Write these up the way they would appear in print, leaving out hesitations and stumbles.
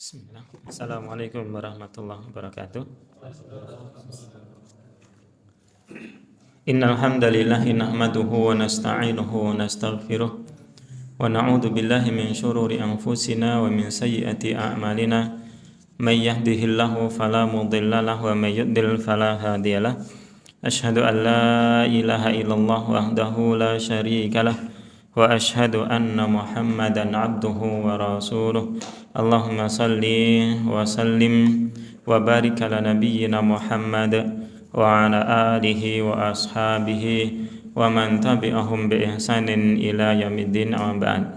Bismillah. Assalamualaikum warahmatullahi wabarakatuh. Innal hamdalillah nahmaduhu wa nasta'inuhu wa nastaghfiruh wa na'udzu billahi min shururi anfusina wa min sayyiati a'malina. May yahdihillahu fala mudilla lahu wa may yudlil fala hadiyalah. Asyhadu an la ilaha illallah wahdahu la syarika lah wa asyhadu anna Muhammadan abduhu wa rasuluh. Allahumma salli wa sallim wa barik ala nabiyyina Muhammad wa ala alihi wa ashabihi wa man tabi'ahum bi ihsanin ila yaumiddin amma ba'd.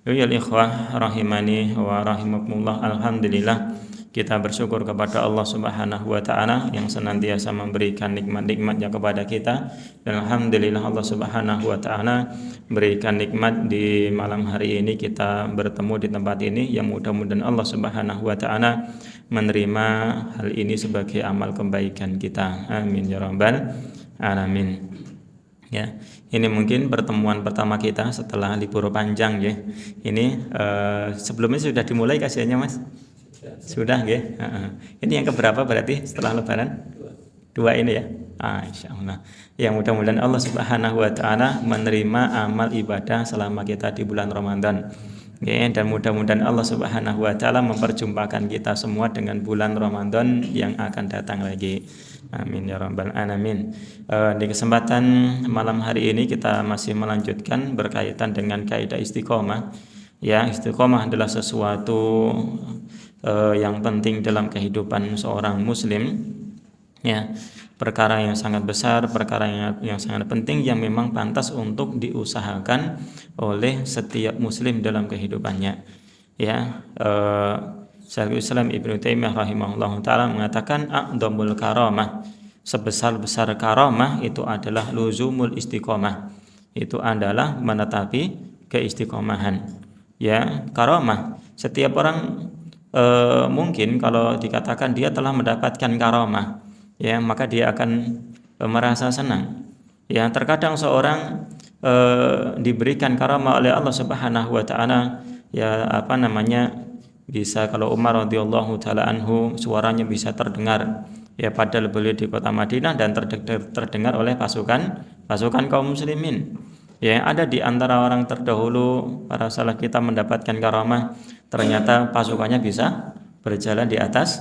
Ya ikhwah rahimani wa rahimakumullah. Alhamdulillah, kita bersyukur kepada Allah Subhanahu wa taala yang senantiasa memberikan nikmat-nikmatnya kepada kita, dan alhamdulillah Allah Subhanahu wa taala berikan nikmat di malam hari ini kita bertemu di tempat ini, yang mudah-mudahan Allah Subhanahu wa taala menerima hal ini sebagai amal kebaikan kita. Amin ya rabbal alamin. Ya, ini mungkin pertemuan pertama kita setelah libur panjang ya. Ini sebelumnya sudah dimulai kajiannya, Mas? Sudah ya. Ini yang keberapa berarti setelah lebaran? Dua ini ya. Insyaallah. Ya, mudah-mudahan Allah Subhanahu wa taala menerima amal ibadah selama kita di bulan Ramadan. Ya, dan mudah-mudahan Allah Subhanahu wa taala memperjumpakan kita semua dengan bulan Ramadan yang akan datang lagi. Amin ya rabbal alamin. Di kesempatan malam hari ini kita masih melanjutkan berkaitan dengan kaidah istiqomah. Ya, istiqomah adalah sesuatu yang penting dalam kehidupan seorang muslim. Ya, perkara yang sangat besar, perkara yang sangat penting, yang memang pantas untuk diusahakan oleh setiap muslim dalam kehidupannya. Ya, Syekhul Islam Ibnu Taimiyah rahimahullah ta'ala mengatakan a'dhamul karamah, sebesar-besar karamah itu adalah luzumul istiqomah, itu adalah menetapi keistiqomahan. Ya, karamah, setiap orang mungkin kalau dikatakan dia telah mendapatkan karamah, ya, maka dia akan merasa senang. Ya, terkadang seorang diberikan karamah oleh Allah Subhanahu wa taala, ya, bisa, kalau Umar radhiyallahu taala anhu suaranya bisa terdengar, ya, padahal beliau di kota Madinah dan terdengar oleh pasukan kaum muslimin. Ya, ada di antara orang terdahulu para salaf kita mendapatkan karamah, ternyata pasukannya bisa berjalan di atas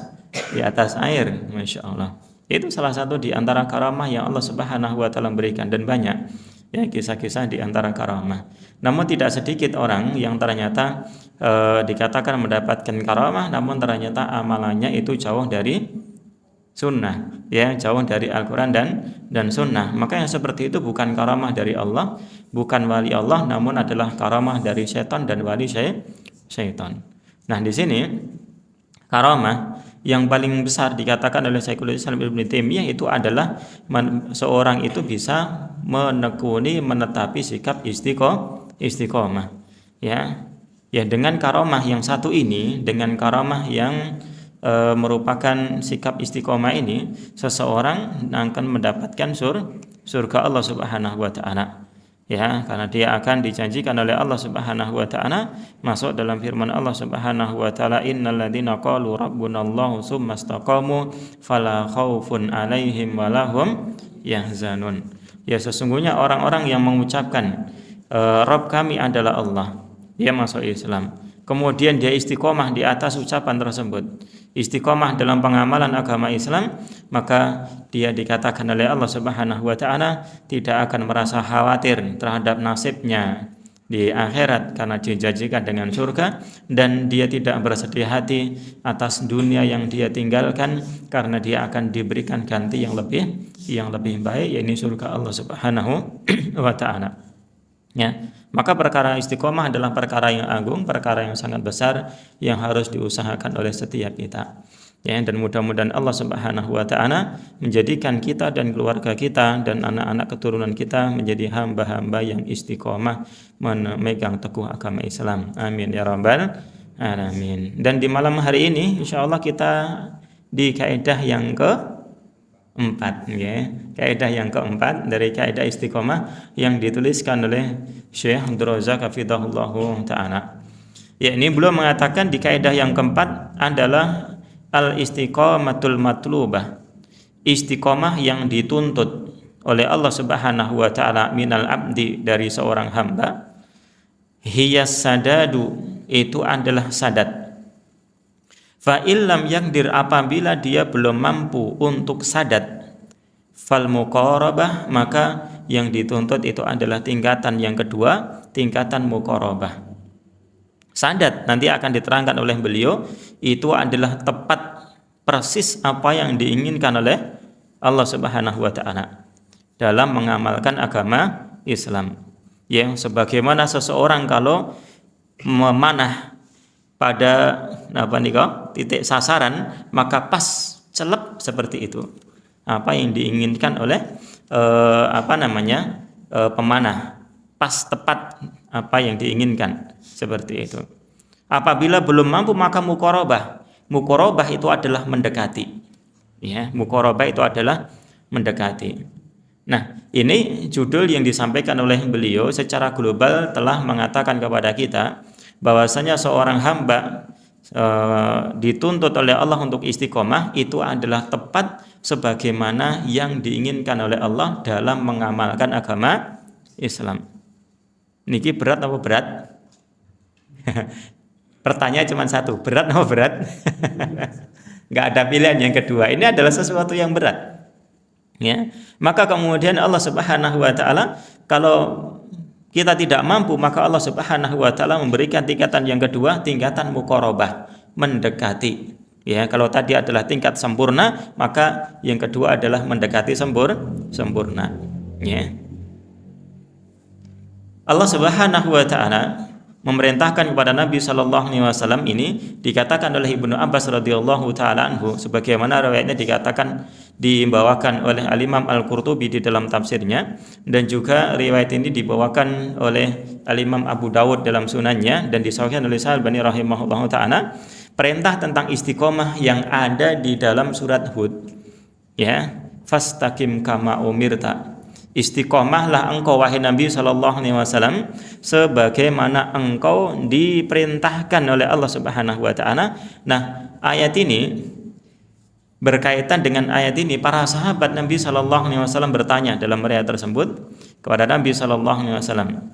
air, masya Allah. Itu salah satu di antara karamah yang Allah Subhanahu wa taala berikan, dan banyak ya kisah-kisah di antara karamah. Namun tidak sedikit orang yang ternyata dikatakan mendapatkan karamah, namun ternyata amalannya itu jauh dari sunnah, ya, jauh dari Al-Quran dan sunnah. Maka yang seperti itu bukan karamah dari Allah, bukan wali Allah, namun adalah karamah dari setan dan wali syaitan. Nah, di sini karamah yang paling besar dikatakan oleh Syekhul Islam Ibnu Taimiyah itu adalah seorang itu bisa menetapi sikap istiqomah. Ya, dengan karamah yang satu ini, dengan karamah yang merupakan sikap istiqomah ini, seseorang akan mendapatkan surga Allah Subhanahu wa taala. Ya, karena dia akan dijanjikan oleh Allah Subhanahu wa taala masuk dalam firman Allah Subhanahu wa taala, innal ladzina qalu rabbunallahu tsumma istaqamu fala khaufun 'alaihim wa lahum yahzanun. Ya, sesungguhnya orang-orang yang mengucapkan Rabb kami adalah Allah, dia masuk Islam, kemudian dia istiqomah di atas ucapan tersebut, istiqomah dalam pengamalan agama Islam, maka dia dikatakan oleh Allah Subhanahu wa taala tidak akan merasa khawatir terhadap nasibnya di akhirat karena dijanjikan dengan surga, dan dia tidak bersedih hati atas dunia yang dia tinggalkan karena dia akan diberikan ganti yang lebih baik, yaitu surga Allah Subhanahu wa taala. Ya, maka perkara istiqomah adalah perkara yang agung, perkara yang sangat besar yang harus diusahakan oleh setiap kita. Ya, dan mudah-mudahan Allah Subhanahu wa taala menjadikan kita dan keluarga kita dan anak-anak keturunan kita menjadi hamba-hamba yang istiqomah memegang teguh agama Islam. Amin ya rabbal alamin. Dan di malam hari ini insyaallah kita di kaidah yang keempat, ya. Kaidah yang keempat dari kaidah istiqomah yang dituliskan oleh Syekh Abdul Razak hafizahullah taala. Ya, ini beliau mengatakan di kaidah yang keempat adalah al-istiqamatul matlubah. Istiqomah yang dituntut oleh Allah Subhanahu wa taala minal abdi, dari seorang hamba, hiyas sadadu, itu adalah sadat. Fa illam yaqdir, apabila dia belum mampu untuk sadat, fal muqarabah, maka yang dituntut itu adalah tingkatan yang kedua, tingkatan muqarabah. Sadat nanti akan diterangkan oleh beliau, itu adalah tepat persis apa yang diinginkan oleh Allah Subhanahu wa taala dalam mengamalkan agama Islam. Ya, sebagaimana seseorang kalau memanah pada titik sasaran, maka pas celep seperti itu apa yang diinginkan oleh pemanah, pas tepat apa yang diinginkan, seperti itu. Apabila belum mampu, maka muqarabah. Muqarabah itu adalah mendekati. Ya, muqarabah itu adalah mendekati. Nah, ini judul yang disampaikan oleh beliau secara global telah mengatakan kepada kita bahwasanya seorang hamba dituntut oleh Allah untuk istiqomah itu adalah tepat sebagaimana yang diinginkan oleh Allah dalam mengamalkan agama Islam. Niki berat apa berat? Pertanyaan cuma satu, berat apa berat? Nggak ada pilihan yang kedua. Ini adalah sesuatu yang berat. Ya, maka kemudian Allah Subhanahu wa taala, kalau kita tidak mampu, maka Allah Subhanahu wa taala memberikan tingkatan yang kedua, tingkatan muqarabah, mendekati. Ya, kalau tadi adalah tingkat sempurna, maka yang kedua adalah mendekati sempurna. Ya. Allah Subhanahu wa taala memerintahkan kepada Nabi sallallahu alaihi wasallam, ini dikatakan oleh Ibnu Abbas radhiyallahu taala anhu, sebagaimana riwayatnya dikatakan dibawakan oleh Al-Imam Al-Qurtubi di dalam tafsirnya, dan juga riwayat ini dibawakan oleh Al-Imam Abu Dawud dalam sunannya dan disahihkan oleh Al-Albani rahimahullahu taala. Perintah tentang istiqomah yang ada di dalam surat Hud, ya, fastaqim kama umirta. Istiqomahlah engkau wahai Nabi sallallahu alaihi wasallam sebagaimana engkau diperintahkan oleh Allah Subhanahu wa taala. Nah, ayat ini berkaitan dengan ayat ini, para sahabat Nabi sallallahu alaihi wasallam bertanya dalam riwayat tersebut kepada Nabi sallallahu alaihi wasallam,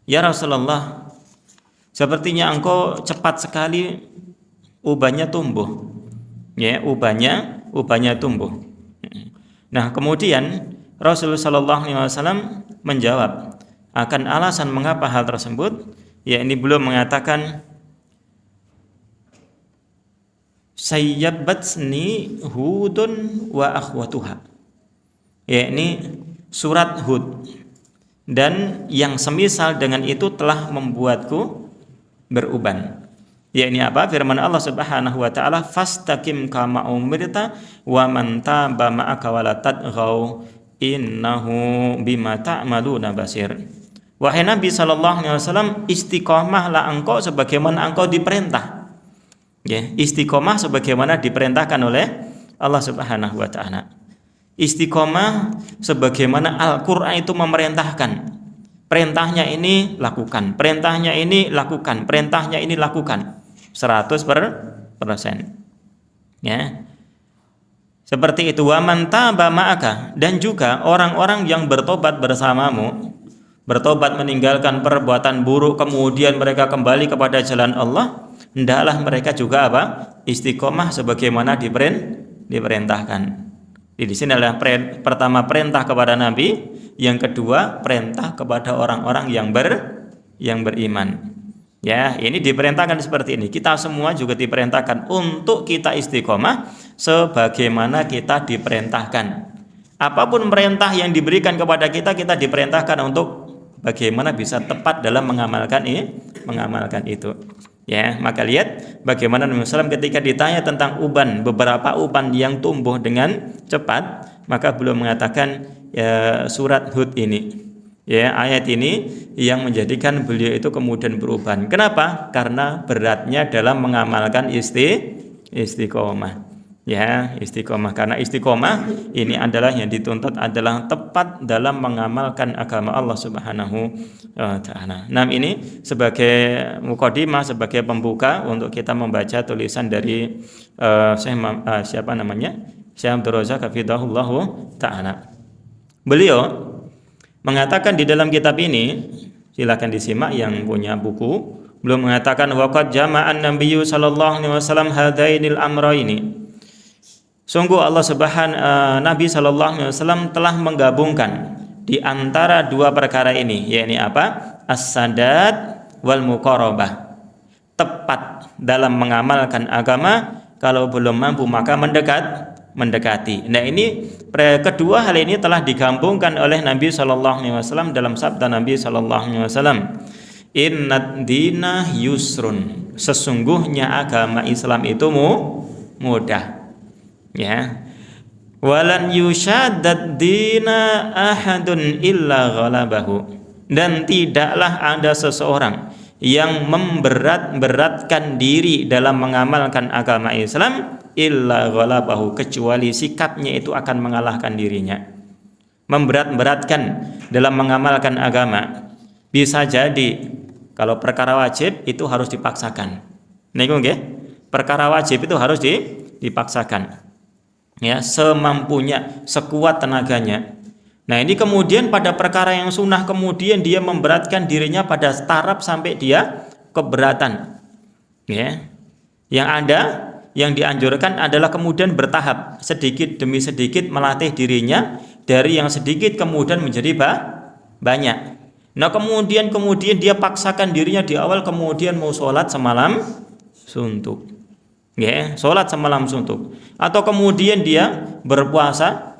"Ya Rasulullah, sepertinya engkau cepat sekali ubahnya tumbuh." Ya, ubahnya tumbuh. Nah, kemudian Rasulullah sallallahu alaihi wasallam menjawab akan alasan mengapa hal tersebut, yakni beliau mengatakan, sayyabatsni Hudun wa akhwatuha, yakni surat Hud dan yang semisal dengan itu telah membuatku beruban. Yakni apa? Firman Allah Subhanahu wa taala, fastaqim kama umirta wa man taba ma'aka wa la tadghaw innahu bima ta'maluna basir. Wahai Nabi sallallahu alaihi wasallam, istiqomahlah engkau sebagaimana engkau diperintah. Ya, istiqomah sebagaimana diperintahkan oleh Allah Subhanahu wa taala. Istiqomah sebagaimana Al-Qur'an itu memerintahkan. Perintahnya ini lakukan, perintahnya ini lakukan, perintahnya ini lakukan. 100%. Ya. Seperti itu, wa man taba ma'aka, dan juga orang-orang yang bertobat bersamamu, bertobat meninggalkan perbuatan buruk kemudian mereka kembali kepada jalan Allah, hendaklah mereka juga apa? Istiqomah sebagaimana diperintahkan. Di sini adalah pertama perintah kepada Nabi, yang kedua perintah kepada orang-orang yang beriman. Ya, ini diperintahkan seperti ini. Kita semua juga diperintahkan untuk kita istiqomah sebagaimana kita diperintahkan. Apapun perintah yang diberikan kepada kita, kita diperintahkan untuk bagaimana bisa tepat dalam mengamalkan itu. Ya, maka lihat bagaimana Nabi SAW ketika ditanya tentang uban, beberapa uban yang tumbuh dengan cepat, maka beliau mengatakan ya, surat Hud ini. Ya, ayat ini yang menjadikan beliau itu kemudian beruban. Kenapa? Karena beratnya dalam mengamalkan istiqomah. Ya, istiqomah. Karena istiqomah ini adalah yang dituntut adalah tepat dalam mengamalkan agama Allah Subhanahu wa taala. Nah, ini sebagai mukadimah, sebagai pembuka untuk kita membaca tulisan dari siapa namanya? Syekh Abdul Razak hafizahullahu taala. Beliau mengatakan di dalam kitab ini, silakan disimak yang punya buku. Beliau mengatakan waqad jama'an nabiyyu sallallahu alaihi wasallam hadainil amraini. Sungguh Nabi sallallahu alaihi wasallam telah menggabungkan di antara dua perkara ini, yakni apa? As-sadad wal muqarabah. Tepat dalam mengamalkan agama, kalau belum mampu maka mendekati. Nah, ini kedua hal ini telah digabungkan oleh Nabi sallallahu alaihi wasallam dalam sabda Nabi sallallahu alaihi wasallam. Innad dina yusrun. Sesungguhnya agama Islam itu mudah. Ya, walan yushaddad dina ahadun illa ghalabahu, dan tidaklah ada seseorang yang memberatkan diri dalam mengamalkan agama Islam illa ghalabahu, kecuali sikapnya itu akan mengalahkan dirinya. Memberatkan dalam mengamalkan agama bisa jadi kalau perkara wajib itu harus dipaksakan. Niku nggih, perkara wajib itu harus dipaksakan. Ya, semampunya, sekuat tenaganya. Nah, ini kemudian pada perkara yang sunnah kemudian dia memberatkan dirinya pada taraf sampai dia keberatan. Ya. Yang ada, yang dianjurkan adalah kemudian bertahap, sedikit demi sedikit melatih dirinya dari yang sedikit kemudian menjadi banyak. Nah, kemudian dia paksakan dirinya di awal, kemudian mau sholat semalam suntuk. Ya, sholat semalam suntuk. Atau kemudian dia berpuasa,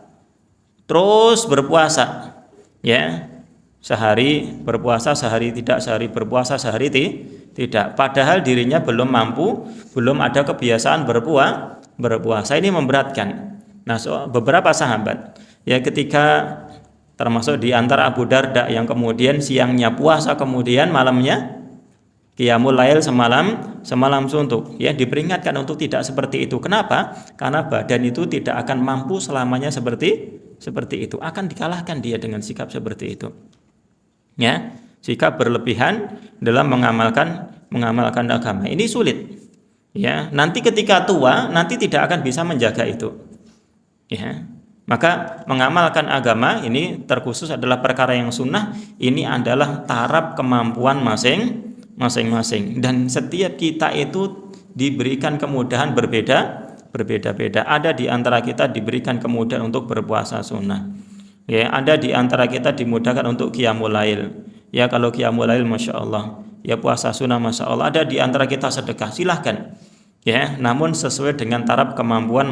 terus berpuasa. Ya, sehari berpuasa, sehari tidak, sehari berpuasa, sehari tidak. Padahal dirinya belum mampu, belum ada kebiasaan berpuasa. Ini memberatkan. Nah, beberapa sahabat, ya ketika termasuk di antara Abu Darda yang kemudian siangnya puasa, kemudian malamnya qiyamul lail semalam suntuk, ya diperingatkan untuk tidak seperti itu. Kenapa? Karena badan itu tidak akan mampu selamanya seperti itu. Akan dikalahkan dia dengan sikap seperti itu. Ya, sikap berlebihan dalam mengamalkan agama. Ini sulit. Ya, nanti ketika tua nanti tidak akan bisa menjaga itu. Ya. Maka mengamalkan agama ini terkhusus adalah perkara yang sunnah, ini adalah taraf kemampuan masing-masing, dan setiap kita itu diberikan kemudahan berbeda-beda. Ada di antara kita diberikan kemudahan untuk berpuasa sunnah. Ya, ada di antara kita dimudahkan untuk qiyamul lail. Ya, kalau qiyamul lail Masya Allah, ya puasa sunnah Masya Allah. Ada di antara kita sedekah, silahkan. Ya, namun sesuai dengan taraf kemampuan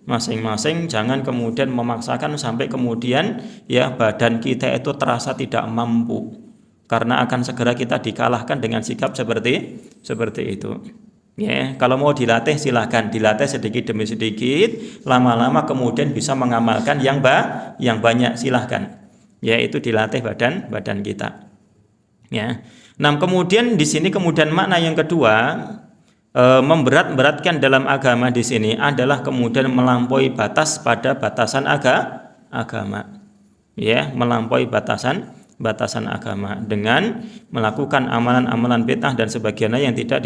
masing-masing, jangan kemudian memaksakan sampai kemudian ya badan kita itu terasa tidak mampu, karena akan segera kita dikalahkan dengan sikap seperti itu. Ya, kalau mau dilatih silahkan dilatih sedikit demi sedikit, lama-lama kemudian bisa mengamalkan yang banyak, silahkan. Ya, itu dilatih badan kita. Ya. Nah, kemudian di sini kemudian makna yang kedua, memberatkan dalam agama di sini adalah kemudian melampaui batas pada batasan agama. Ya, melampaui batasan agama dengan melakukan amalan-amalan bid'ah dan sebagainya yang tidak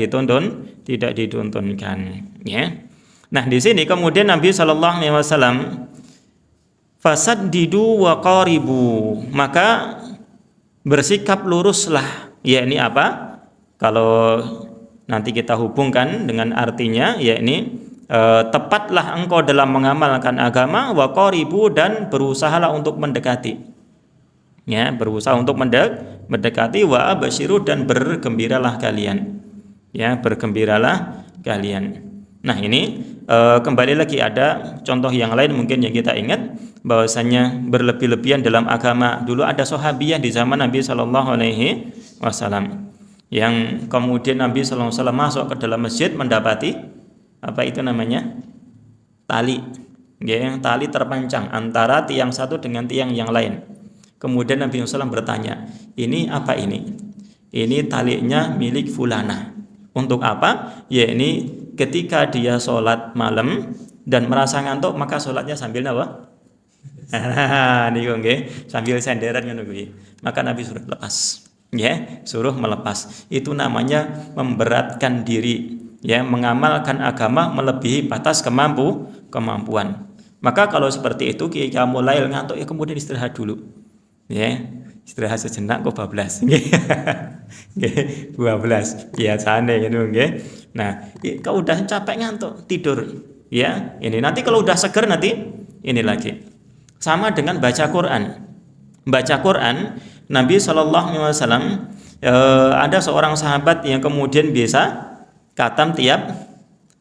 dituntunkan. Ya. Nah, di sini kemudian Nabi sallallahu alaihi wasallam fasaddidu wa qaribu, maka bersikap luruslah. Ya, ini apa? Kalau nanti kita hubungkan dengan artinya, yakni tepatlah engkau dalam mengamalkan agama, wa qaribu, dan berusahalah untuk mendekati. Ya, berusaha untuk mendekati, wa absyiru, dan bergembiralah kalian. Ya, bergembiralah kalian. Nah, ini kembali lagi ada contoh yang lain mungkin yang kita ingat, bahwasanya berlebih-lebihan dalam agama. Dulu ada sahabiyah di zaman Nabi sallallahu alaihi wasallam yang kemudian Nabi sallallahu alaihi wasallam masuk ke dalam masjid mendapati apa itu namanya? Tali. Ya, tali terpancang antara tiang satu dengan tiang yang lain. Kemudian Nabi sallallahu alaihi wasallam bertanya, "Ini apa ini?" "Ini talinya milik fulanah." Untuk apa? Ya, ini ketika dia sholat malam, dan merasa ngantuk, maka sholatnya sambil apa? Niku nggih, sambil senderan ngono kuwi. Maka Nabi suruh lepas. Ya, suruh melepas. Itu namanya memberatkan diri, ya, mengamalkan agama melebihi batas kemampuan. Maka kalau seperti itu qiyamul lail ngantuk ya kemudian istirahat dulu. Ya, istirahat sejenak kok bablas. Nggih, 12. Biasane ngono nggih. Nah, kalau udah capek ngantuk tidur, ya. Ini nanti kalau udah seger nanti ini lagi. Sama dengan baca Quran. Baca Quran, Nabi SAW ada seorang sahabat yang kemudian biasa khatam tiap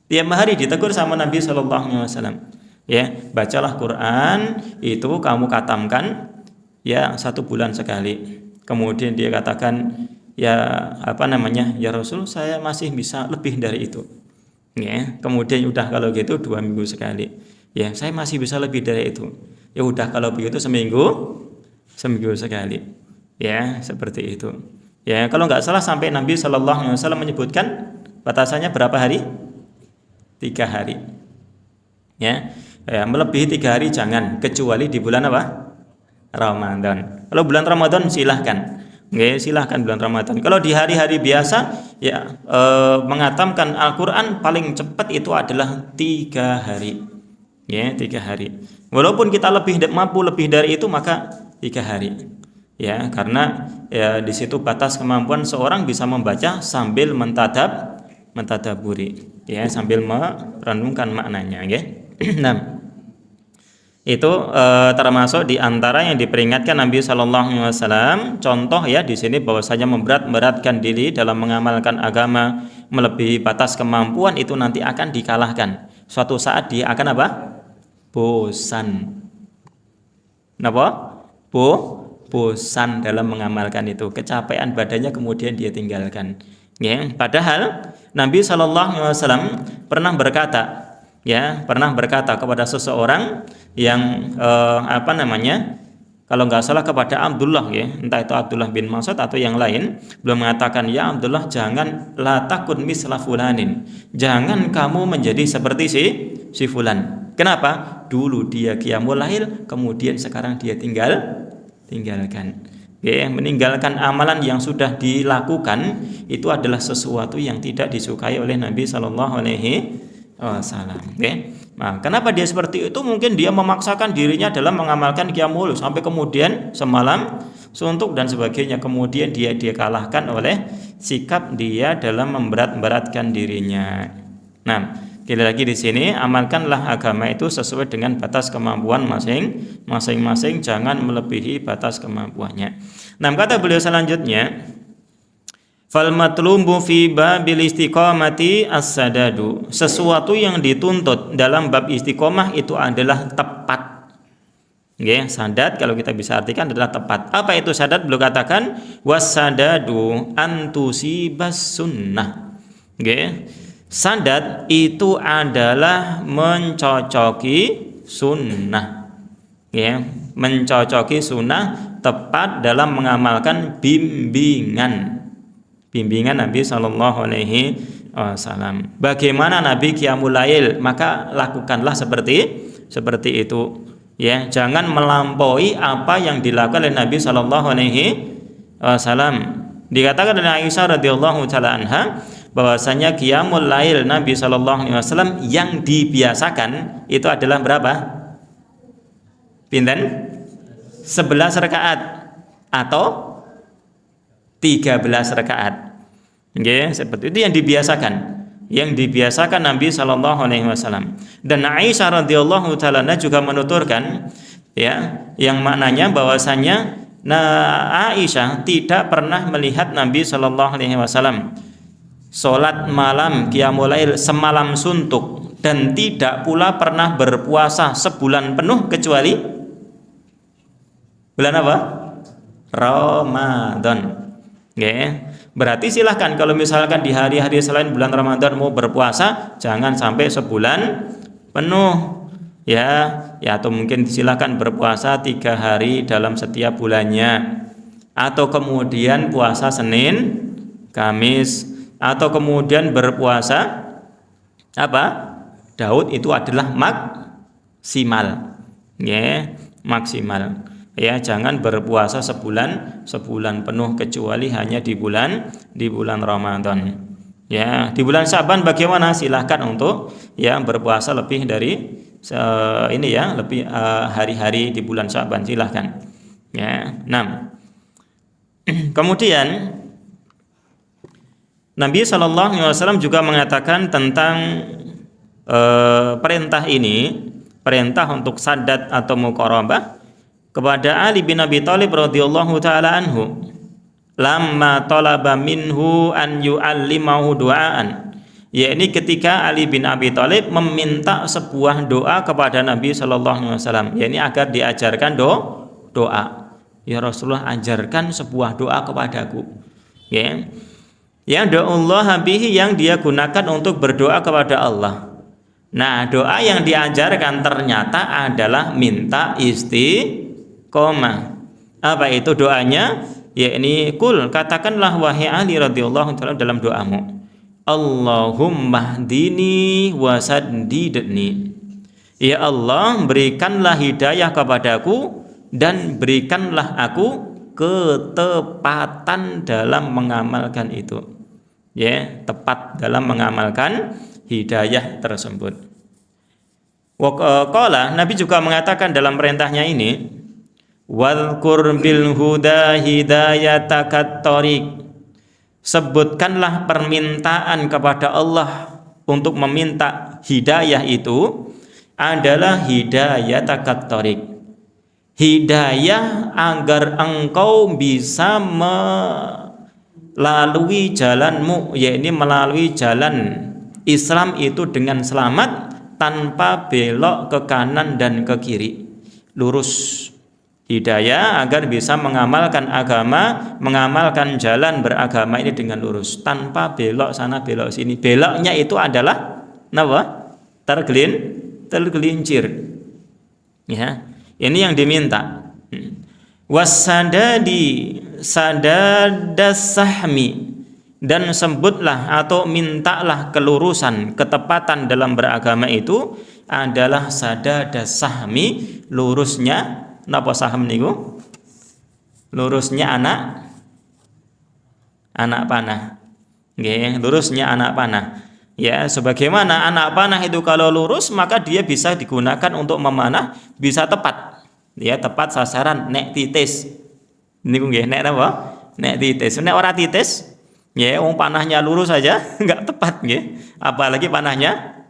hari, ditegur sama Nabi SAW. Ya, bacalah Quran itu kamu khatamkan ya 1 bulan sekali. Kemudian dia katakan, ya ya Rasul, saya masih bisa lebih dari itu. Ya, kemudian udah kalau gitu 2 minggu sekali. Ya, saya masih bisa lebih dari itu. Ya udah kalau begitu seminggu sekali. Ya, seperti itu. Ya, kalau nggak salah sampai Nabi SAW menyebutkan batasannya berapa hari? 3 hari. Ya, melebihi 3 hari jangan, kecuali di bulan apa? Ramadan. Kalau bulan Ramadan silahkan. Nggih, silahkan bulan Ramadan. Kalau di hari-hari biasa ya menghatamkan Al-Qur'an paling cepat itu adalah 3 hari. Ya, 3 hari. Walaupun kita mampu lebih dari itu, maka 3 hari. Ya, karena ya di situ batas kemampuan seorang bisa membaca sambil mentadaburi, ya, sambil merenungkan maknanya, ya. Nah, itu termasuk di antara yang diperingatkan Nabi SAW. Contoh ya di sini bahwasanya memberatkan diri dalam mengamalkan agama melebihi batas kemampuan itu nanti akan dikalahkan. Suatu saat dia akan apa? Bosan. Kenapa? Bosan dalam mengamalkan itu, kecapean badannya kemudian dia tinggalkan. Ya, padahal Nabi SAW pernah berkata kepada seseorang yang kalau nggak salah kepada Abdullah, ya, entah itu Abdullah bin Mas'ud atau yang lain, belum mengatakan, ya Abdullah, jangan la takun misla fulanin, jangan kamu menjadi seperti si fulan. Kenapa? Dulu dia qiyamul lail, kemudian sekarang dia tinggalkan. Ya, meninggalkan amalan yang sudah dilakukan itu adalah sesuatu yang tidak disukai oleh Nabi Shallallahu Alaihi Wasallam. Ya. Nah, kenapa dia seperti itu? Mungkin dia memaksakan dirinya dalam mengamalkan qiyamul sampai kemudian semalam suntuk dan sebagainya. Kemudian dia kalahkan oleh sikap dia dalam memberatkan dirinya. Nah, sekali lagi di sini, amalkanlah agama itu sesuai dengan batas kemampuan masing-masing, jangan melebihi batas kemampuannya. Nah, kata beliau selanjutnya, fal matlubu fi babil istiqamati as-sadadu. Sesuatu yang dituntut dalam bab istiqomah itu adalah tepat. Nggih, sadat kalau kita bisa artikan adalah tepat. Apa itu sadat? Beliau katakan was-sadadu antusibas sunnah. Nggih. Sadat itu adalah mencocoki sunnah, ya, mencocoki sunnah, tepat dalam mengamalkan bimbingan Nabi Shallallahu Alaihi Wasallam. Bagaimana Nabi qiyamul lail, maka lakukanlah seperti itu, ya, jangan melampaui apa yang dilakukan oleh Nabi Shallallahu Alaihi Wasallam. Dikatakan oleh Aisyah radhiyallahu taala anha bahwasanya qiyamul lail Nabi Shallallahu Alaihi Wasallam yang dibiasakan itu adalah berapa? Pinten? 11 rakaat atau 13 rakaat. Nggih, seperti itu yang dibiasakan Nabi Shallallahu Alaihi Wasallam. Dan Aisyah radhiyallahu taala juga menuturkan, ya, yang maknanya bahwasanya Aisyah tidak pernah melihat Nabi Shallallahu Alaihi Wasallam sholat malam qiyamul lail semalam suntuk, dan tidak pula pernah berpuasa sebulan penuh kecuali bulan apa? Ramadan. Okay. Berarti silahkan kalau misalkan di hari-hari selain bulan Ramadan mau berpuasa, jangan sampai sebulan penuh, ya atau mungkin silahkan berpuasa 3 hari dalam setiap bulannya, atau kemudian puasa Senin, Kamis, atau kemudian berpuasa 8 Daud itu adalah maksimal. Ya, maksimal. Ya, jangan berpuasa sebulan penuh kecuali hanya di bulan Ramadan. Ya, di bulan Syaban bagaimana? Silahkan untuk ya berpuasa lebih dari lebih hari-hari di bulan Syaban, silahkan. Ya, 6. Kemudian Nabi SAW juga mengatakan tentang perintah ini, perintah untuk sadat atau muqarabah kepada Ali bin Abi Thalib radhiyallahu taala anhu, lamma talaba minhu an yu'allimahu du'aan, yakni ketika Ali bin Abi Thalib meminta sebuah doa kepada Nabi sallallahu alaihi wasallam, yakni agar diajarkan doa. Ya Rasulullah, ajarkan sebuah doa kepadaku. Ya. Yang do'ullah bihi, yang dia gunakan untuk berdoa kepada Allah. Nah, doa yang diajarkan ternyata adalah minta istiqomah. Apa itu doanya? Yakni kul, katakanlah wahai Ali radhiyallahu ta'ala dalam doamu, Allahumma hdini wasaddidni. Ya Allah, berikanlah hidayah kepadaku dan berikanlah aku ketepatan dalam mengamalkan itu. Ya, tepat dalam mengamalkan hidayah tersebut. Waqala, Nabi juga mengatakan dalam perintahnya ini, Wadhkur bil huda hidayatakat tariq. Sebutkanlah permintaan kepada Allah untuk meminta hidayah itu adalah hidayatakat tariq. Hidayah agar engkau bisa melalui jalanmu, yakni melalui jalan Islam itu dengan selamat tanpa belok ke kanan dan ke kiri, lurus. Hidayah agar bisa mengamalkan agama, mengamalkan jalan beragama ini dengan lurus, tanpa belok sana belok sini. Beloknya itu adalah apa? Tergelincir. Ya, ini yang diminta. Wasadadi sadadas sahmi, dan sebutlah atau mintalah kelurusan, ketepatan dalam beragama itu adalah sadadas sahmi, lurusnya. Napa saham niku? Lurusnya anak panah. Nggih, lurusnya anak panah. Ya, sebagaimana anak panah itu kalau lurus maka dia bisa digunakan untuk memanah, bisa tepat. Ya, tepat sasaran, nek titis. Niku nggih, nek napa? Nek titis. Nek ora titis, ya wong panahnya lurus saja enggak tepat nggih. Apalagi panahnya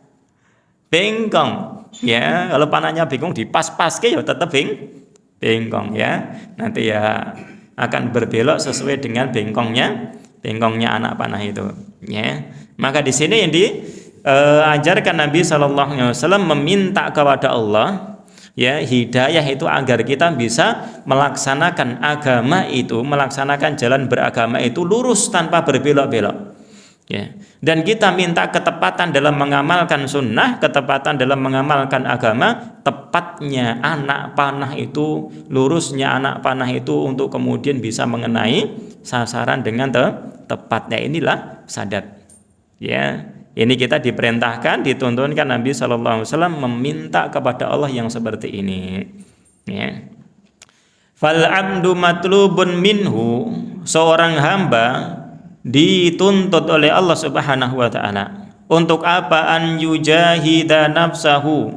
bengkong. Ya, kalau panahnya bengkong dipas-paske ya tetap bengkong ya. Nanti ya akan berbelok sesuai dengan bengkongnya anak panah itu. Ya. Maka di sini yang diajarkan Nabi SAW meminta kepada Allah ya hidayah itu agar kita bisa melaksanakan agama itu, melaksanakan jalan beragama itu lurus tanpa berbelok-belok. Ya. Dan kita minta ketepatan dalam mengamalkan sunnah, ketepatan dalam mengamalkan agama, tepatnya anak panah itu, lurusnya anak panah itu untuk kemudian bisa mengenai sasaran dengan tepatnya, inilah sadat. Ya, ini kita diperintahkan, dituntunkan Nabi SAW meminta kepada Allah yang seperti ini. Ya. Fal abdu matlubun minhu, seorang hamba dituntut oleh Allah Subhanahu wa taala untuk apa? An yujahida nafsahu,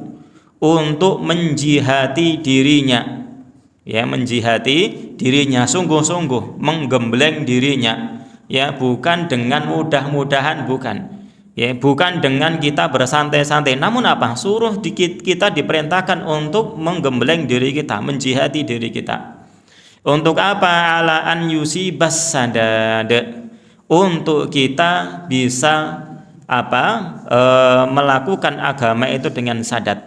untuk menjihati dirinya. Ya, menjihati dirinya sungguh-sungguh, menggembleng dirinya. Ya, bukan dengan mudah-mudahan, bukan. Ya, bukan dengan kita bersantai-santai, namun apa? Suruh kita diperintahkan untuk menggembleng diri kita, menjihati diri kita. Untuk apa? Ala an yusibas sadad, untuk kita bisa melakukan agama itu dengan sadat,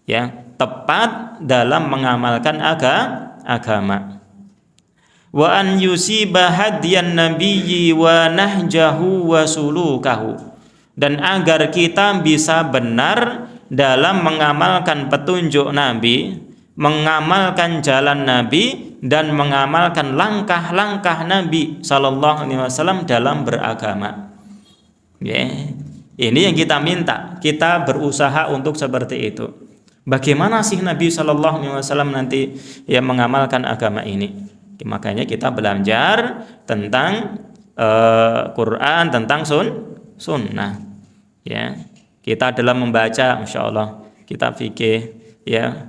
ya, tepat dalam mengamalkan agama. Wa an yusiba hadiyan nabiyyi wa nahjahu wa sulukahu, dan agar kita bisa benar dalam mengamalkan petunjuk Nabi, mengamalkan jalan Nabi, dan mengamalkan langkah-langkah Nabi Sallallahu Alaihi Wasallam dalam beragama. Ya, Ini yang kita minta, kita berusaha untuk seperti itu. Bagaimana sih Nabi Shallallahu Alaihi Wasallam nanti yang mengamalkan agama ini? Makanya kita belajar tentang Quran, tentang sunnah. Ya, kita dalam membaca, insya Allah, kitab fikih, ya,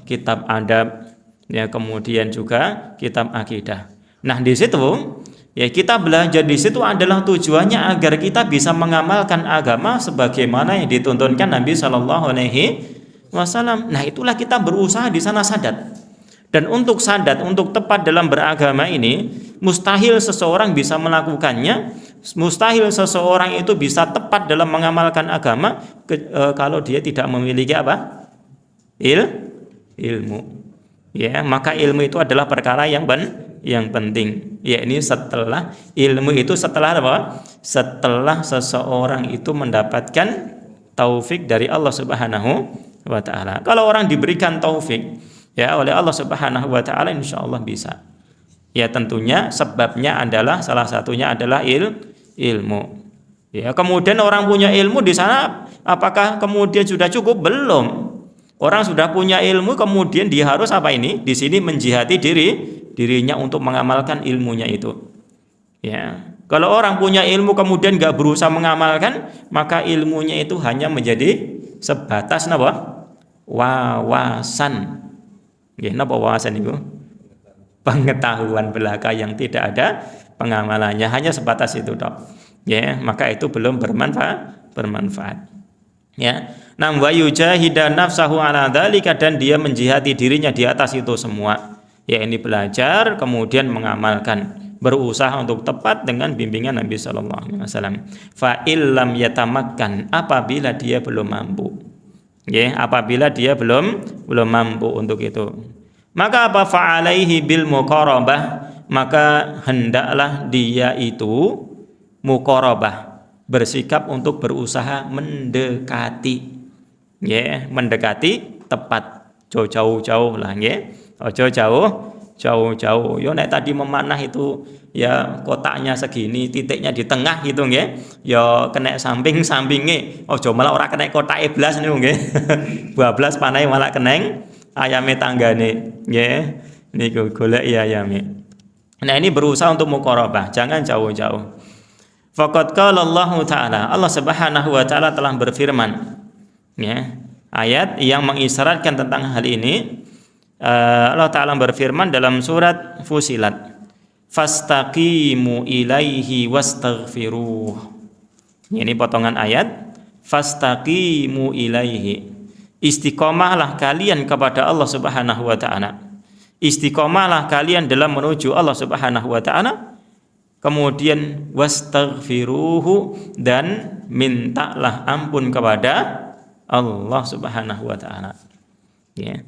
kitab adab, ya, kemudian juga kitab akidah. Nah di situ, ya kita belajar di situ adalah tujuannya agar kita bisa mengamalkan agama sebagaimana yang dituntunkan Nabi Shallallahu Alaihi Wasallam. Nah itulah kita berusaha di sana sadat. Dan untuk sadat, untuk tepat dalam beragama ini, mustahil seseorang bisa melakukannya, mustahil seseorang itu bisa tepat dalam mengamalkan agama kalau dia tidak memiliki apa? Ilmu. Ya, maka ilmu itu adalah perkara yang penting. Ya, ini setelah ilmu itu setelah apa? Setelah seseorang itu mendapatkan taufik dari Allah Subhanahu wa taala. Kalau orang diberikan taufik ya oleh Allah Subhanahu wa taala, insyaallah bisa. Ya tentunya sebabnya adalah salah satunya adalah ilmu. Ya, kemudian orang punya ilmu di sana apakah kemudian sudah cukup? Belum. Orang sudah punya ilmu kemudian dia harus apa ini? Di sini menjihati dirinya untuk mengamalkan ilmunya itu. Ya. Kalau orang punya ilmu kemudian enggak berusaha mengamalkan, maka ilmunya itu hanya menjadi sebatas napa? Wawasan. Ya, napa wawasan itu? Pengetahuan belaka yang tidak ada pengamalannya, hanya sebatas itu tok. Ya, maka itu belum bermanfaat. Ya. Nam wa yujahida nafsahu ala dzalika, dan dia menjihati dirinya di atas itu semua. Ya, ini belajar kemudian mengamalkan, berusaha untuk tepat dengan bimbingan Nabi sallallahu alaihi wasallam. Fa illam yatamakkan, apabila dia belum mampu. Ya, apabila dia belum mampu untuk itu. Maka apa? Fa'alaihi bil muqarabah, maka hendaklah dia itu muqarabah, bersikap untuk berusaha mendekati. Ya, mendekati tepat. Jauh-jauh lah ya. Ojo jauh-jauh. Yo nek tadi memanah itu ya kotaknya segini, titiknya di tengah gitu nggih. Ya kena samping-sampinge. Ojo malah ora kena kotake blas niku nggih. Bablas panahe malah keneng ayame tanggane nggih. Niku goleki ayame. Nah, ini berusaha untuk muqarabah, jangan jauh-jauh. Faqad qala Allah Ta'ala, Allah Subhanahu wa taala telah berfirman. Ya, ayat yang mengisyaratkan tentang hal ini. Allah Ta'ala berfirman dalam surat Fusilat, fastaqimu ilaihi wastaghfiruh. Ini potongan ayat, fastaqimu ilaihi, istiqomahlah kalian kepada Allah Subhanahu wa taala, istiqomahlah kalian dalam menuju Allah Subhanahu wa taala, kemudian wastaghfiruhu, dan mintalah ampun kepada Allah Subhanahu wa taala. Ya.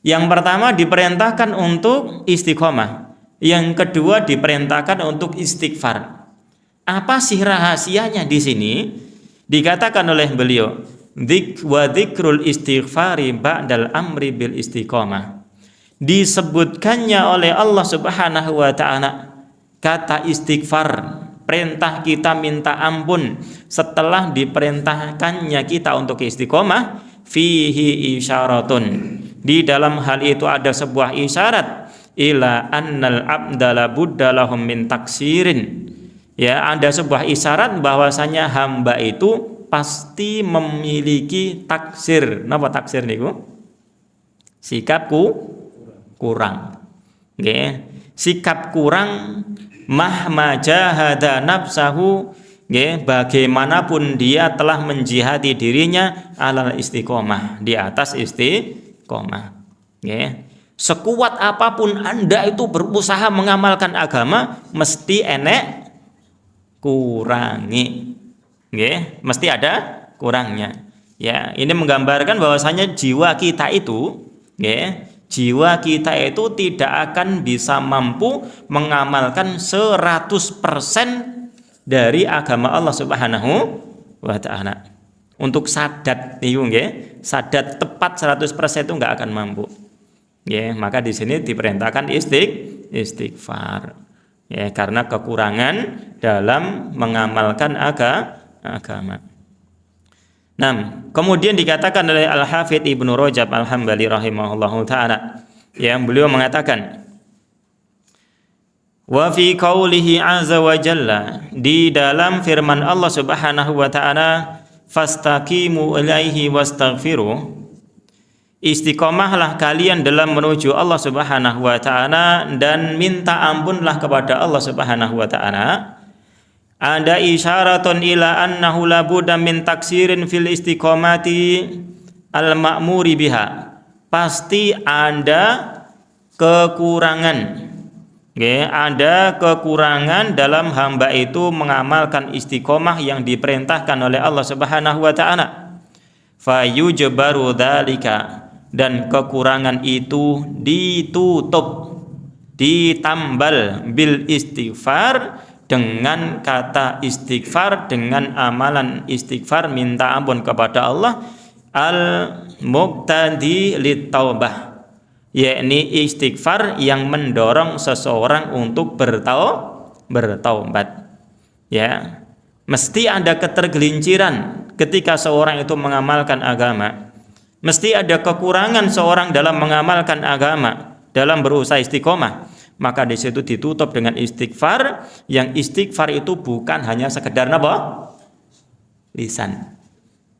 Yang pertama diperintahkan untuk istiqomah, yang kedua diperintahkan untuk istighfar. Apa sih rahasianya di sini? Dikatakan oleh beliau, dzikrul istighfari ba'dal amri bil istiqomah. Disebutkannya oleh Allah Subhanahu wa taala kata istighfar, perintah kita minta ampun setelah diperintahkannya kita untuk istiqomah, fihi isyaratun, di dalam hal itu ada sebuah isyarat, ila annal abdala buddalahum min taksirin. Ya, ada sebuah isyarat bahwasanya hamba itu pasti memiliki taksir. Napa taksir niku? Sikapku kurang. Nggih, sikap kurang mahma jahada nafsahu, nggih, bagaimanapun dia telah menjihati dirinya alal istiqomah, di atas istiqomah. Nggih. Sekuat apapun Anda itu berusaha mengamalkan agama, mesti enek kurangi. Nggih, mesti ada kurangnya. Ya, ini menggambarkan bahwasanya jiwa kita itu, nggih, jiwa kita itu tidak akan bisa mampu mengamalkan 100% dari agama Allah Subhanahu wa taala. Untuk sadat niku nggih, sadat tepat 100% itu enggak akan mampu. Nggih, maka di sini diperintahkan istighfar. Ya, karena kekurangan dalam mengamalkan agama. Nah, kemudian dikatakan oleh Al-Hafidz Ibnu Rajab Al-Hambali rahimahullahu taala, yang beliau mengatakan, wa fi qaulihi azza wa jalla, di dalam firman Allah Subhanahu wa taala, fastaqimu ilaihi wastaghfiru, istiqomahlah kalian dalam menuju Allah Subhanahu wa taala dan minta ampunlah kepada Allah Subhanahu wa taala. Ada isyaratun ila annahu la budda min taksirin fil istiqomati al-ma'muri biha. Pasti ada kekurangan. Ada kekurangan dalam hamba itu mengamalkan istiqomah yang diperintahkan oleh Allah Subhanahu wa taala. Fayujbaru dzalika, dan kekurangan itu ditutup, ditambal bil istighfar, dengan kata istighfar, dengan amalan istighfar, minta ampun kepada Allah, al-muqtadi lit-taubah, yakni istighfar yang mendorong seseorang untuk bertaubat. Ya, mesti ada ketergelinciran ketika seorang itu mengamalkan agama. Mesti ada kekurangan seorang dalam mengamalkan agama, dalam berusaha istiqomah. Maka di situ ditutup dengan istighfar, yang istighfar itu bukan hanya sekedar apa? Lisan.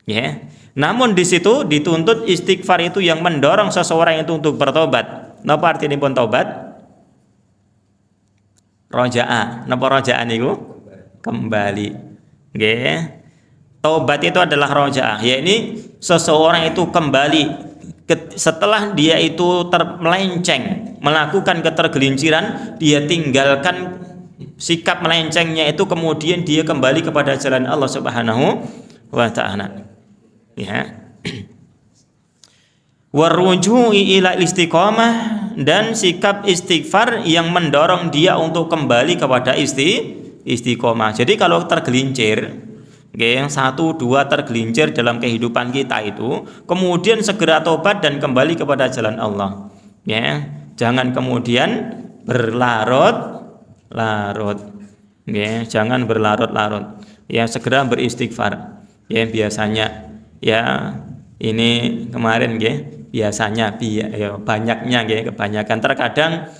Ya. Namun di situ dituntut istighfar itu yang mendorong seseorang itu untuk bertobat. Napa artinya pun taubat? Roja'a. Napa roja'an itu? Kembali. Nggih. Taubat itu adalah roja'a, yakni seseorang itu kembali setelah dia itu melenceng, melakukan ketergelinciran, dia tinggalkan sikap melencengnya itu, kemudian dia kembali kepada jalan Allah Subhanahu wa taala. Ya. Warujui ila istiqomah, dan sikap istighfar yang mendorong dia untuk kembali kepada istiqomah. Jadi kalau tergelincir, yang 1, 2 tergelincir dalam kehidupan kita itu, kemudian segera tobat dan kembali kepada jalan Allah. Ya, jangan kemudian berlarut-larut. Ya, jangan berlarut-larut. Ya, segera beristighfar. Ya, biasanya ya ini kemarin ya, biasanya ya, banyaknya ya, kebanyakan terkadang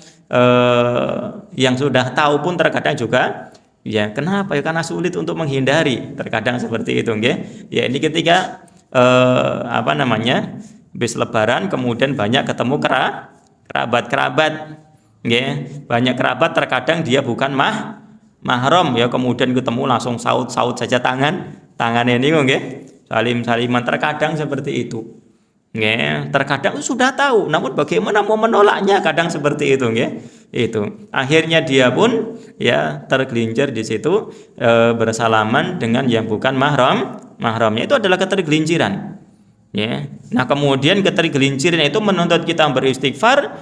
yang sudah tahu pun terkadang juga ya, kenapa? Ya karena sulit untuk menghindari, terkadang seperti itu, nggih. Ya, ini ketika habis lebaran kemudian banyak ketemu kerabat, nggih. Banyak kerabat terkadang dia bukan mahram, ya, kemudian ketemu langsung saut saja tangannya ini, nggih. Salim-saliman, terkadang seperti itu. Nggih, terkadang sudah tahu, namun bagaimana mau menolaknya, kadang seperti itu, nggih. Itu akhirnya dia pun ya tergelincir di situ, bersalaman dengan yang bukan mahramnya. Itu adalah ketergelinciran, ya. Nah, kemudian ketergelinciran itu menuntut kita beristighfar,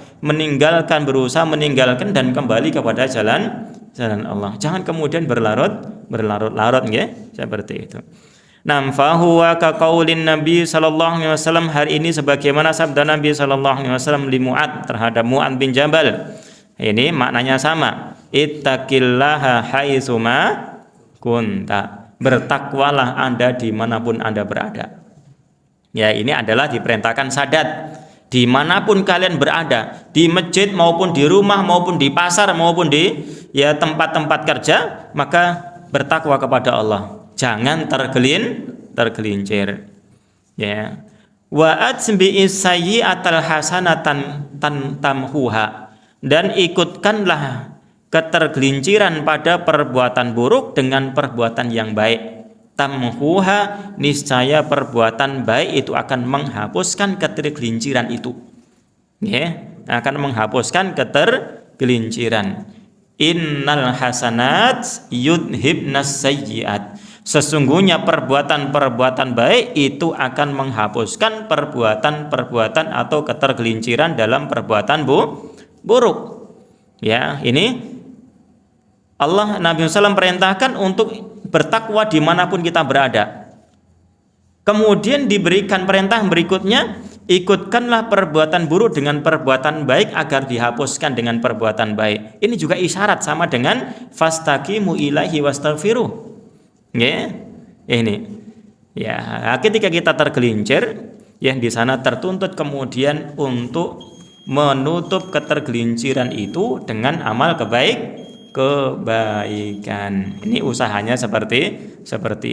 berusaha meninggalkan dan kembali kepada jalan Allah. Jangan kemudian berlarut-larut, ya, seperti itu. Nam fahuwa ka qaulin Nabi sallallahu alaihi wasallam, hari ini sebagaimana sabda Nabi sallallahu alaihi wasallam li Mu'ad terhadap Mu'ad bin Jabal. Ini maknanya sama. Ittaqillaha haitsuma kunta. Bertakwalah Anda dimanapun Anda berada. Ya, ini adalah diperintahkan sadat. Dimanapun kalian berada, di masjid maupun di rumah maupun di pasar maupun di ya tempat-tempat kerja, maka bertakwa kepada Allah. Jangan tergelincir. Ya. Wa atsbi'is sayyi'atal hasanatan tamhuha, dan ikutkanlah ketergelinciran pada perbuatan buruk dengan perbuatan yang baik. Tamhuha, niscaya perbuatan baik itu akan menghapuskan ketergelinciran itu. Ya, akan menghapuskan ketergelinciran. Innal hasanat yudhibnas sayyi'at. Sesungguhnya perbuatan-perbuatan baik itu akan menghapuskan perbuatan-perbuatan atau ketergelinciran dalam perbuatan buruk. Ya, ini Allah, Nabi SAW perintahkan untuk bertakwa dimanapun kita berada. Kemudian diberikan perintah berikutnya, ikutkanlah perbuatan buruk dengan perbuatan baik agar dihapuskan dengan perbuatan baik. Ini juga isyarat sama dengan fastaqimu ilaihi wastaghfiruh. Ya. Ini. Ya, ketika kita tergelincir, ya di sana tertuntut kemudian untuk menutup ketergelinciran itu dengan amal kebaikan. Ini usahanya seperti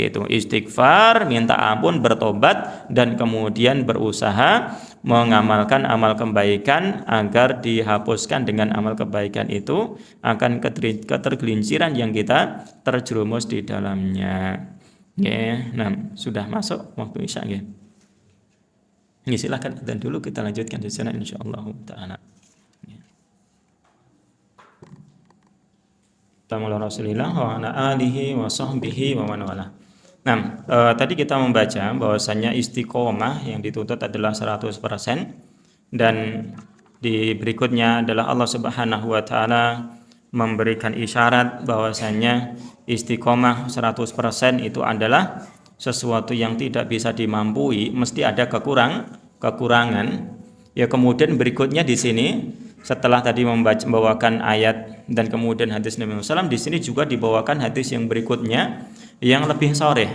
itu. Istighfar, minta ampun, bertobat, dan kemudian berusaha mengamalkan amal kebaikan agar dihapuskan dengan amal kebaikan itu akan ketergelinciran yang kita terjerumus di dalamnya. Ya, nah, sudah masuk waktu isya ya. Ya, silakan dan dulu kita lanjutkan di sana insyaallah taala. Rasulillah wa ala alihi wa sahbihi wa man wala. Nah, tadi kita membaca bahwasanya istiqomah yang dituntut adalah 100% dan di berikutnya adalah Allah Subhanahu wa taala memberikan isyarat bahwasanya istiqomah 100% itu adalah sesuatu yang tidak bisa dimampui, mesti ada kekurangan. Ya, kemudian berikutnya di sini setelah tadi membawakan ayat dan kemudian hadis Nabi Muhammad SAW, di sini juga dibawakan hadis yang berikutnya yang lebih sharih,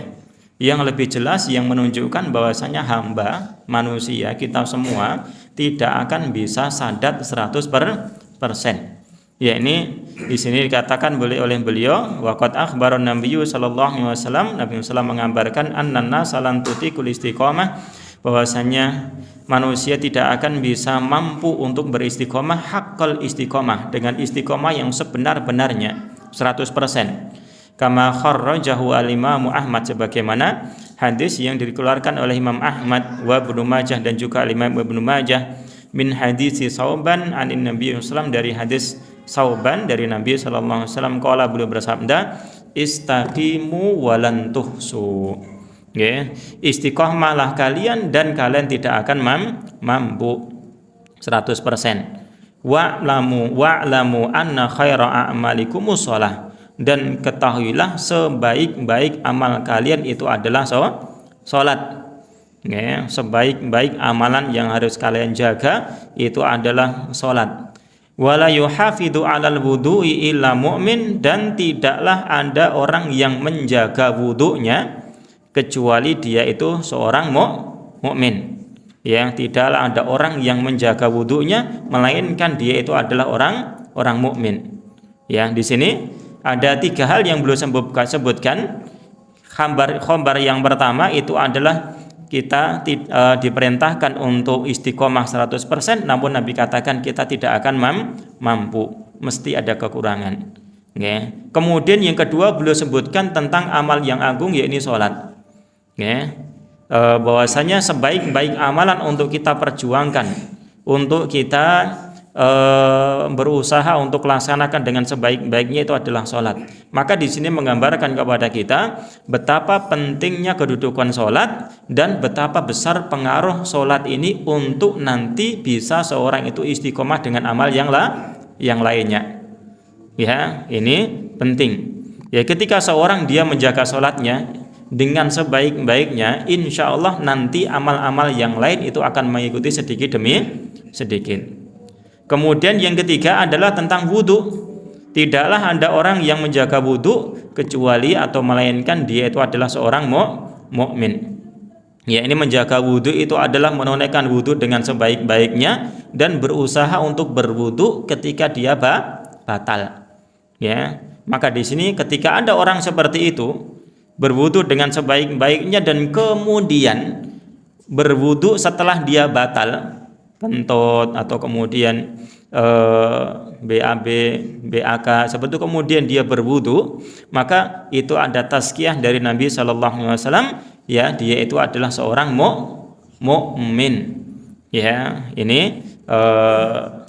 yang lebih jelas, yang menunjukkan bahwasanya hamba manusia kita semua tidak akan bisa sadat 100%. Ya, ini di sini dikatakan oleh beliau waqad akhbaran nabiyyu sallallahu alaihi wasallam, Nabi sallallahu mengabarkan annana salan tutikul istiqomah, bahwasanya manusia tidak akan bisa mampu untuk beristiqomah haqqal istiqomah, dengan istiqomah yang sebenar-benarnya 100%. Kama kharrajahu al-Imam Ahmad, sebagaimana hadis yang dikeluarkan oleh Imam Ahmad wa Ibnu Majah dan juga Imam Ibnu Majah min hadis Sauban anin Nabi sallallahu alaihi wasallam, dari hadis Sauban dari Nabi sallallahu alaihi wasallam, qala, beliau bersabda, istaqimu walan tuhsu. Ya, istiqomahlah kalian dan kalian tidak akan mampu 100%. Wa'lamu anna khaira a'malikum shalah, dan ketahuilah sebaik-baik amal kalian itu adalah salat. Ya, sebaik-baik amalan yang harus kalian jaga itu adalah salat. Wala yuhafidu 'alal wudu'i illa mu'min, dan tidaklah ada orang yang menjaga wudunya kecuali dia itu seorang mukmin. Ya, tidaklah ada orang yang menjaga wudunya melainkan dia itu adalah orang mukmin. Ya, di sini ada 3 hal yang beliau sebutkan. Khabar yang pertama itu adalah kita diperintahkan untuk istiqomah 100%, namun Nabi katakan kita tidak akan mampu, mesti ada kekurangan. Ya. Kemudian yang kedua beliau sebutkan tentang amal yang agung, yaitu salat. Ya. Bahwasanya sebaik-baik amalan untuk kita perjuangkan, untuk kita berusaha untuk laksanakan dengan sebaik-baiknya itu adalah sholat. Maka di sini menggambarkan kepada kita betapa pentingnya kedudukan sholat dan betapa besar pengaruh sholat ini untuk nanti bisa seorang itu istiqomah dengan amal yang lainnya. Ya, ini penting. Ya, ketika seorang dia menjaga sholatnya dengan sebaik-baiknya, insya Allah nanti amal-amal yang lain itu akan mengikuti sedikit demi sedikit. Kemudian yang ketiga adalah tentang wudhu. Tidaklah ada orang yang menjaga wudhu kecuali atau melainkan dia itu adalah seorang mukmin. Ya, ini menjaga wudhu itu adalah menunaikan wudhu dengan sebaik-baiknya dan berusaha untuk berwudhu ketika dia batal. Ya, maka di sini ketika ada orang seperti itu berwudhu dengan sebaik-baiknya dan kemudian berwudhu setelah dia batal, kentut atau kemudian BAB, BAK seperti itu, kemudian dia berwudu, maka itu ada tazkiyah dari Nabi sallallahu alaihi wasallam, ya, dia itu adalah seorang mukmin. Ya, ini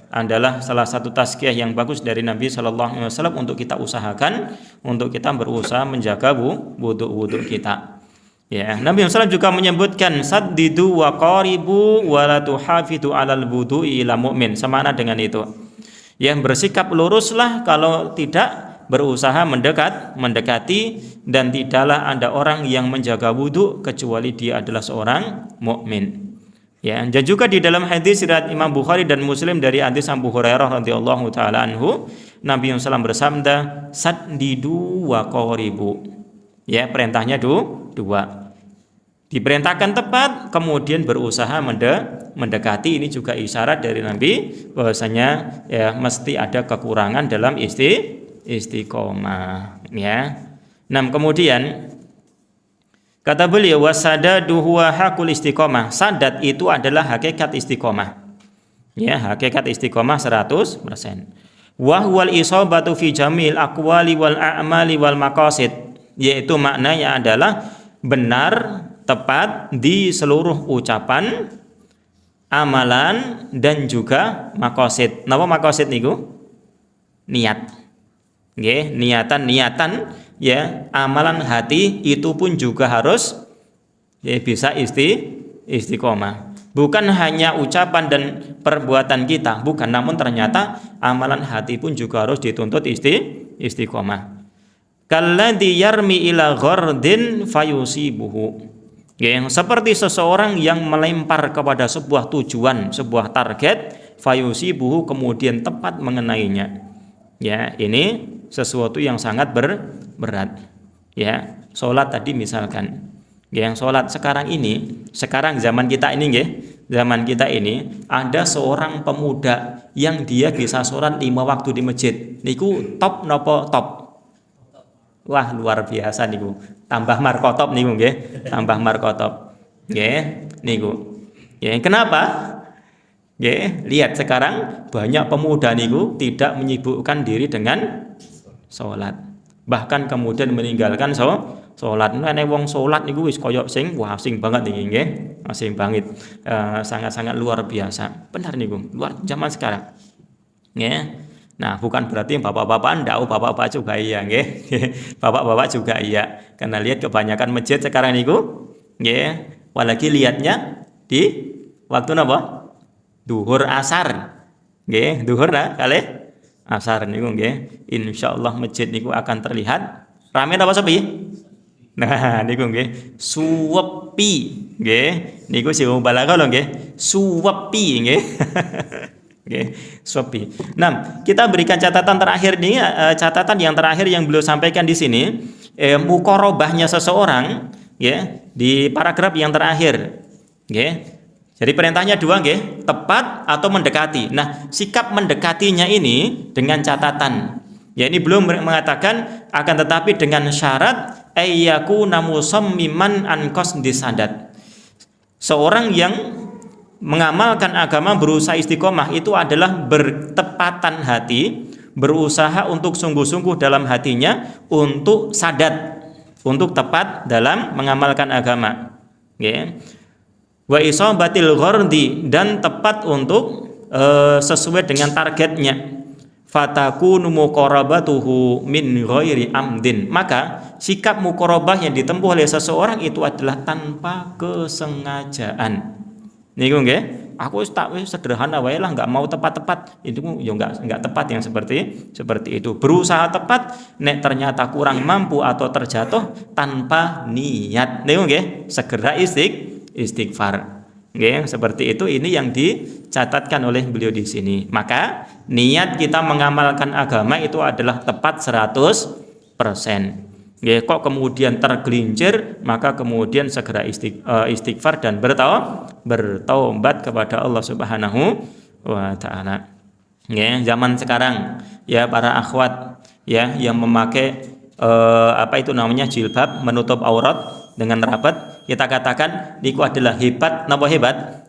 adalah salah satu tazkiyah yang bagus dari Nabi sallallahu alaihi wasallam untuk kita usahakan, untuk kita berusaha menjaga wudu kita. Ya, Nabi SAW juga menyebutkan saddidu wa qaribu wa la tuhafidu 'alal wudu'i ila mu'min, semana dengan itu. Yang bersikap luruslah, kalau tidak berusaha mendekati, dan tidaklah ada orang yang menjaga wudu kecuali dia adalah seorang mukmin. Ya, dan juga di dalam hadis riwayat Imam Bukhari dan Muslim dari hadis Abu Hurairah radhiyallahu taala anhu, Nabi SAW bersabda saddidu wa qaribu. Ya, perintahnya dua. Diperintahkan tepat, kemudian berusaha mendekati. Ini juga isyarat dari Nabi bahwasanya ya mesti ada kekurangan dalam istiqomah. Ya. Nah, kemudian kata beliau wasadadu huwa hakul istiqomah. Sadat itu adalah hakikat istiqomah. Ya, hakikat istiqomah 100%. Wa huwal isabatu fi jamil aqwali wal a'mali wal maqasid. Yaitu maknanya adalah benar, tepat di seluruh ucapan, amalan dan juga maqasid. Napa maqasid niku? Niat. Nggih, niatan ya, amalan hati itu pun juga harus ya bisa istiqomah. Bukan hanya ucapan dan perbuatan kita, bukan, namun ternyata amalan hati pun juga harus dituntut istiqomah. Kalladzi yarmi ila ghardin fayusibuhu. Yang seperti seseorang yang melempar kepada sebuah tujuan, sebuah target, fayusibuhu, kemudian tepat mengenainya. Ya, ini sesuatu yang sangat berat. Ya, sholat tadi misalkan. Yang sholat sekarang zaman kita ini nggih, zaman kita ini ada seorang pemuda yang dia bisa sholat 5 waktu di masjid. Niku top nopo top? Wah, luar biasa niku. Tambah markotop niku nggih, tambah markotop. Nggih, niku. Ya, kenapa? Nggih, lihat sekarang banyak pemuda niku tidak menyibukkan diri dengan sholat. Bahkan kemudian meninggalkan sholat. Nek wong sholat niku wis koyok sing banget niki nggih. Asing banget. Sangat-sangat luar biasa. Benar niku, luar zaman sekarang. Nggih. Nah, bukan berarti bapak-bapak ndak, bapak-bapak juga iya nggih. Bapak-bapak juga iya. Karena lihat kebanyakan masjid sekarang niku nggih, apalagi lihatnya di waktu napa? Duhur asar. Nggih, duhur kalih asar niku nggih. Insyaallah masjid niku akan terlihat rame apa sepi? Nah, niku nggih, suwepi nggih. Niku sing balaghah lho nggih. Suwepi nggih. Okay, Sopi. Nah, kita berikan catatan terakhir nih, catatan yang terakhir yang beliau sampaikan di sini, mukorobahnya seseorang, ya, di paragraf yang terakhir, ya. Jadi perintahnya dua, ya, tepat atau mendekati. Nah, sikap mendekatinya ini dengan catatan, ya, ini belum mengatakan akan tetapi dengan syarat ayyakuna musammiman an qasdi sadat. Seorang yang mengamalkan agama berusaha istiqomah itu adalah bertepatan hati, berusaha untuk sungguh-sungguh dalam hatinya untuk sadat, untuk tepat dalam mengamalkan agama. Ya. Wa isabatil ghardi, dan tepat untuk sesuai dengan targetnya. Fatakunu muqarabatuhu min ghairi amdin. Maka sikap muqarabah yang ditempuh oleh seseorang itu adalah tanpa kesengajaan. Niku nggih, aku wis sederhana wae lah, enggak mau tepat-tepat. Itu ya enggak tepat yang seperti itu. Berusaha tepat, nek ternyata kurang mampu atau terjatuh tanpa niat. Niku nggih, segera istighfar. Nggih, seperti itu. Ini yang dicatatkan oleh beliau di sini. Maka niat kita mengamalkan agama itu adalah tepat 100%. Ya, kok kemudian tergelincir, maka kemudian segera istighfar dan bertaubat kepada Allah Subhanahu wa taala. Ya, zaman sekarang ya para akhwat ya yang memakai jilbab menutup aurat dengan rapat, kita katakan niku adalah hebat. Napa hebat?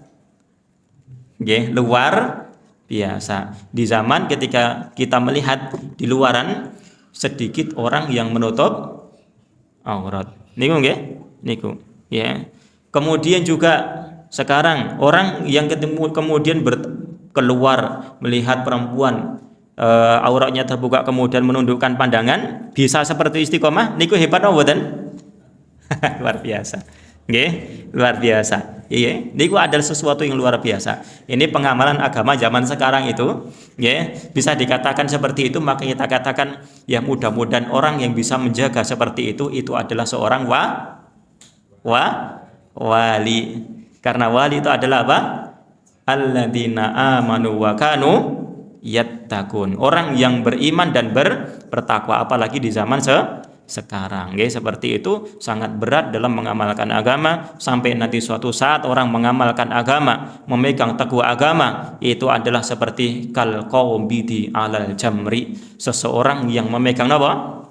Nggih, luar biasa. Di zaman ketika kita melihat di luaran sedikit orang yang menutup aurat. Niku nggih, niku. Ya. Kemudian juga sekarang orang yang kemudian keluar melihat perempuan auratnya terbuka kemudian menundukkan pandangan, bisa seperti istiqomah, niku hebat apa mboten? Luar biasa. Nggih, luar biasa. Iya, niku adalah sesuatu yang luar biasa. Ini pengamalan agama zaman sekarang itu, ya, bisa dikatakan seperti itu. Maka kita katakan, ya mudah-mudahan orang yang bisa menjaga seperti itu adalah seorang wali. Karena wali itu adalah apa? Alladzina amanu wa kanu yattaqun. Orang yang beriman dan bertakwa, apalagi di zaman sekarang. Nggih, seperti itu sangat berat dalam mengamalkan agama sampai nanti suatu saat orang mengamalkan agama, memegang teguh agama, itu adalah seperti kal qaubidi alal jamri, seseorang yang memegang apa?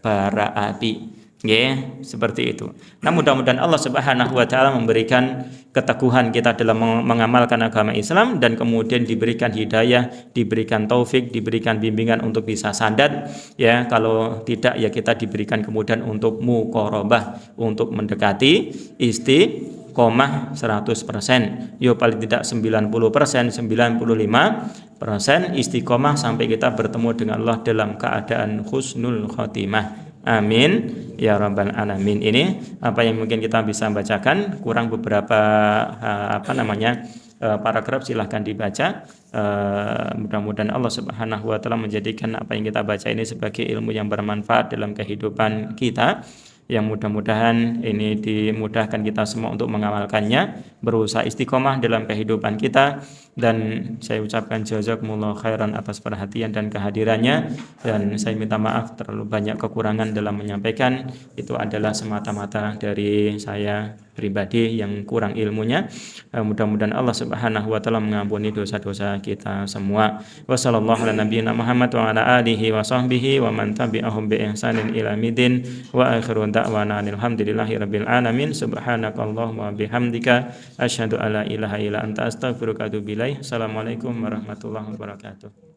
Bara api. Nggih, seperti itu. Nah, mudah-mudahan Allah Subhanahu wa taala memberikan keteguhan kita dalam mengamalkan agama Islam dan kemudian diberikan hidayah, diberikan taufik, diberikan bimbingan untuk bisa sadat ya. Kalau tidak ya kita diberikan kemudian untuk muqarabah, untuk mendekati istiqomah 100%. Yo paling tidak 90%, 95% istiqomah sampai kita bertemu dengan Allah dalam keadaan husnul khotimah. Amin ya rabbal alamin. Ini apa yang mungkin kita bisa bacakan, kurang beberapa paragraf, silahkan dibaca. Mudah-mudahan Allah Subhanahu wa taala menjadikan apa yang kita baca ini sebagai ilmu yang bermanfaat dalam kehidupan kita. Yang mudah-mudahan ini dimudahkan kita semua untuk mengamalkannya, berusaha istiqomah dalam kehidupan kita. Dan saya ucapkan jazakumullah khairan atas perhatian dan kehadirannya, dan saya minta maaf terlalu banyak kekurangan dalam menyampaikan. Itu adalah semata-mata dari saya pribadi yang kurang ilmunya. Mudah-mudahan Allah Subhanahu wa taala mengampuni dosa-dosa kita semua. Wassallallahu ala nabiyyina Muhammad wa ala alihi wa sahbihi wa man tabi'ahum bi ihsanin ila midin wa akhiru da'wana alhamdulillahi rabbil alamin. Subhanakallahumma wa bihamdika asyhadu alla ilaha illa anta astaghfiruka wa atubu ilaik. Assalamualaikum warahmatullahi wabarakatuh.